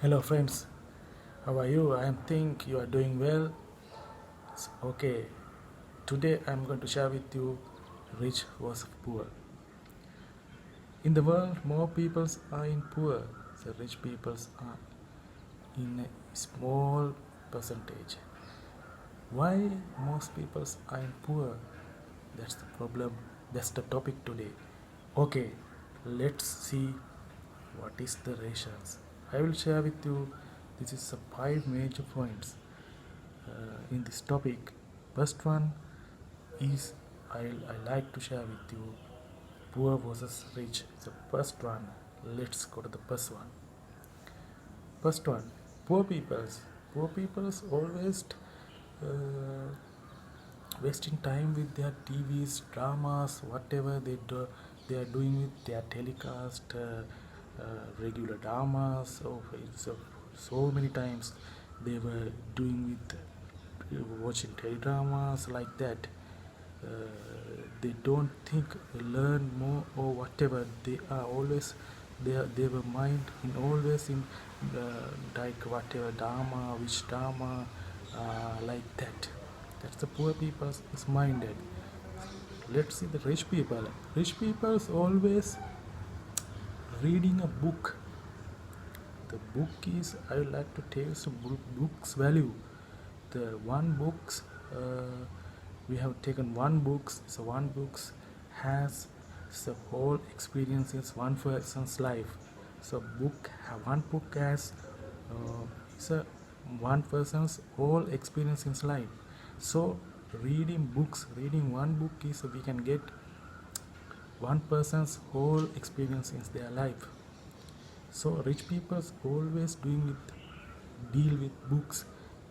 Hello friends, how are you? I think you are doing well. Okay, today I'm going to share with you rich versus poor. In the world, more peoples are in poor, so rich peoples are in a small percentage. Why most peoples are in poor? That's the problem. That's the topic today. Okay, let's see what is the rations. I will share with you. This is a five major points in this topic. First one is I like to share with you poor versus rich. So first one, let's go to the first one. First one, poor peoples. Poor peoples always uh, wasting time with their TVs, dramas, whatever they are doing with their telecast, regular dramas. So many times they were doing with watching teledramas like that. Uh, they don't think, learn more or whatever. They are always they were mind in always in like whatever drama, which drama, like that. That's the poor people's is minded. Let's see the rich people. Rich people's always reading a book. The book is I would like to tell some book's value. The one books we have taken one books. So one books has the whole experiences one person's life. So one book has is a one person's whole experience in life. So reading one book is we can get one person's whole experience in their life. So rich people always doing with deal with books,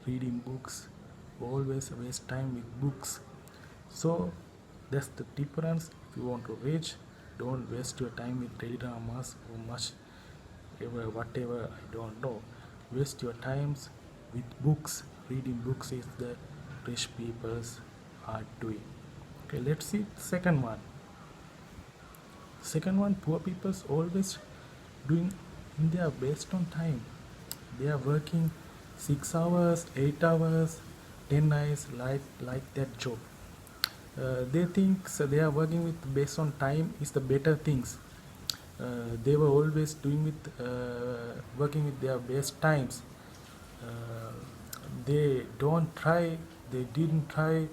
reading books, always waste time with books. So that's the difference. If you want to reach, don't waste your time with teledramas or much whatever I don't know. Waste your times with books. Reading books is the rich people's are doing. Okay, let's see second one. Second one, poor people's always doing in their based on time. They are working 6 hours, 8 hours, 10 hours like that job. They think so they are working with based on time is the better things. They were always doing with working with their best times. Uh, they don't try. They didn't try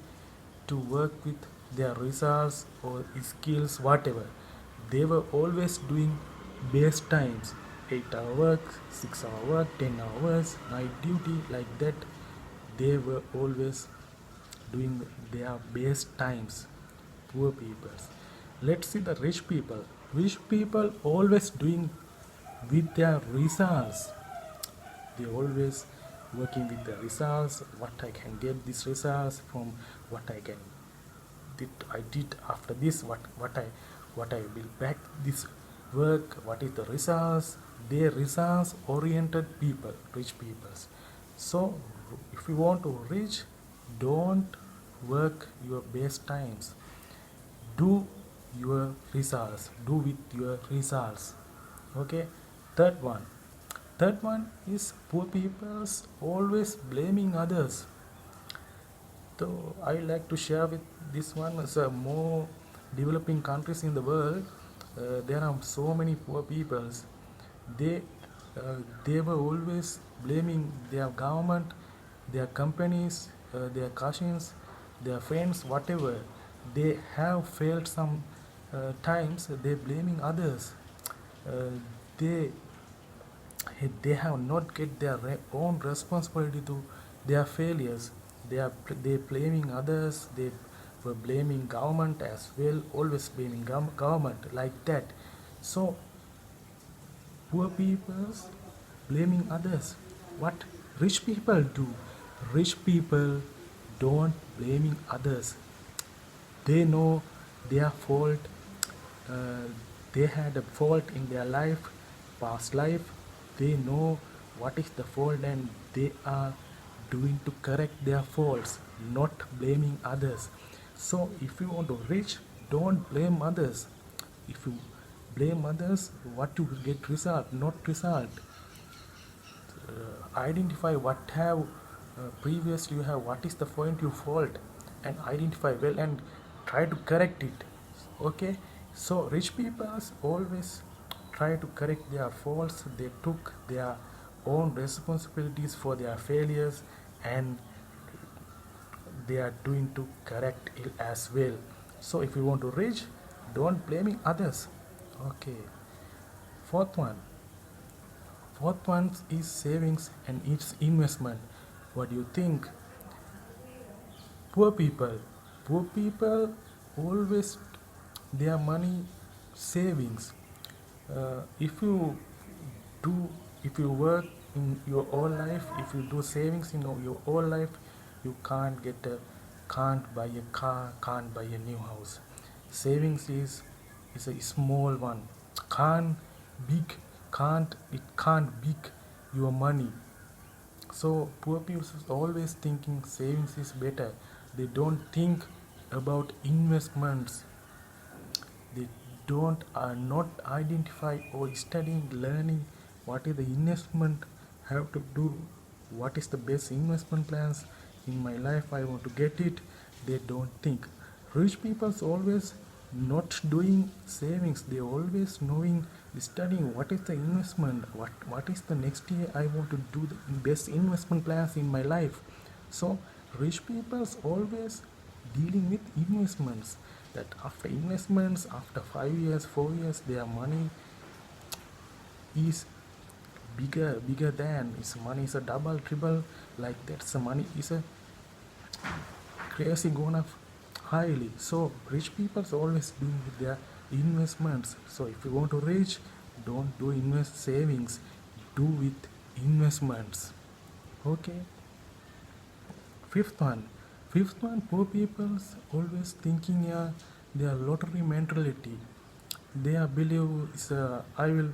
to work with their results or skills whatever. They were always doing best times. 8 hour work, 6 hour work, 10 hours, night duty like that. They were always doing their best times. Poor people. Let's see the rich people. Rich people always doing with their results. They always working with the results. What I can get these results from what I did after this. What I will back this work. What is the results? They results oriented people, rich people. So if you want to reach, don't work your best times. Do your results. Do with your results. Okay. Third one. Third one is poor people's always blaming others. So I like to share with this one as a more developing countries in the world. There are so many poor peoples. They they were always blaming their government, their companies, their cousins, their friends, whatever. They have failed some times. They blaming others. Uh, they they have not get their own responsibility to their failures. They blaming others. They were blaming government as well, always blaming government like that. So poor people blaming others. What rich people do? Rich people don't blaming others. They know their fault. uh, they had a fault in their life, past life. They know what is the fault and they are doing to correct their faults, not blaming others. So if you want to reach, don't blame others. If you blame others, what you will get result, not result. identify what have previously you have, what is the point you fault, and identify well and try to correct it. Okay, so rich people always try to correct their faults. They took their own responsibilities for their failures, and they are doing to correct it as well. So if you want to reach, don't blaming others. Okay, fourth one. Fourth one is savings and its investment. What do you think? Poor people. Poor people always their money savings. If you do, if you work in your whole life, if you do savings in your whole life, you can't buy a car, can't buy a new house. Savings is a small one. Can't big, can't big your money. So poor people is always thinking savings is better. They don't think about investments. They don't are not identify or studying, learning what is the investment have to do, what is the best investment plans in my life I want to get it. They don't think. Rich people's always not doing savings. They always knowing, studying what is the investment, what is the next year I want to do the best investment plans in my life. So rich people's always dealing with investments, that after investments, after 5 years, 4 years, their money is bigger than his money is a double triple like that. So money is a crazy gone up highly. So rich people always doing with their investments. So if you want to reach, don't do invest savings, do with investments. Okay, fifth one, poor people's always thinking their lottery mentality. They are believe is I will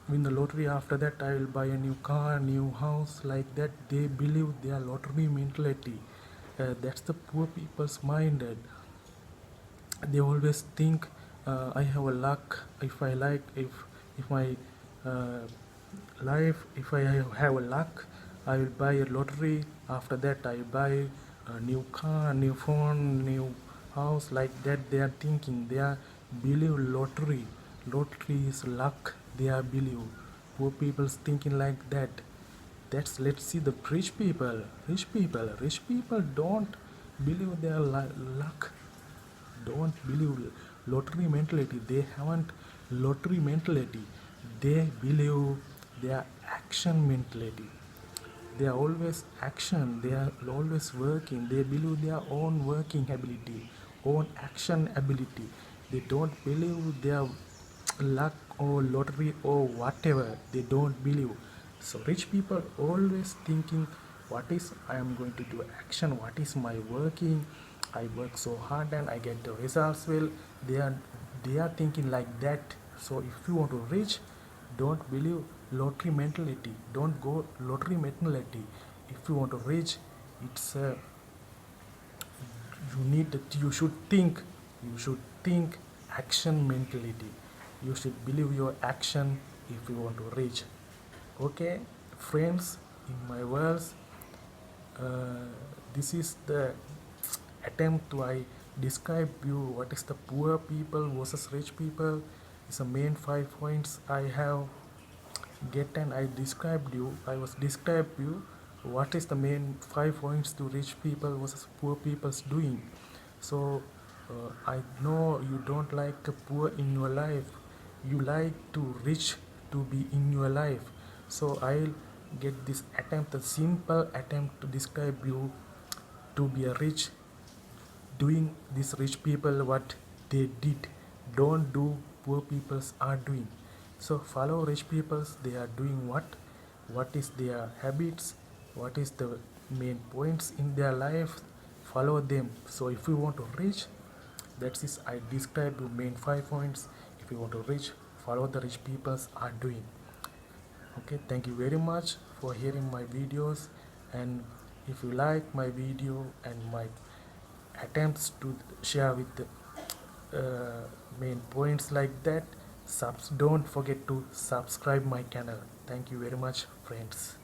win the lottery, after that I will buy a new car, new house, like that. They believe their lottery mentality. That's the poor people's minded. They always think I have a luck, if I like, if my uh, life, if I have a luck, I will buy a lottery, after that I buy a new car, new phone, new house, like that. They are thinking, they are believe lottery is luck. They are believe. Poor people's thinking like that. That's, let's see the rich people don't believe their luck, don't believe lottery mentality. They haven't lottery mentality. They believe their action mentality. They are always action, they are always working. They believe their own working ability, own action ability. They don't believe their luck or lottery or whatever. They don't believe. So rich people always thinking, what is I am going to do action, what is my working, I work so hard and I get the results well. They are thinking like that. So if you want to reach, don't believe lottery mentality, don't go lottery mentality. If you want to reach, it's you should think action mentality. You should believe your action if you want to reach. Okay, friends, in my words, uh, this is the attempt to I describe you what is the poor people versus rich people. It's the main 5 points I have get, and I was described you what is the main 5 points to rich people versus poor people's doing. So I know you don't like a poor in your life, you like to rich to be in your life. So I'll get this attempt, a simple attempt to describe you to be a rich, doing these rich people what they did. Don't do poor people's are doing. So follow rich people's, they are doing what is their habits, what is the main points in their life, follow them. So if you want to reach, that is I describe the main 5 points. If you want to reach, follow the rich people's are doing. Okay, thank you very much for hearing my videos, and if you like my video and my attempts to share with the main points like that, Don't forget to subscribe my channel. Thank you very much, friends.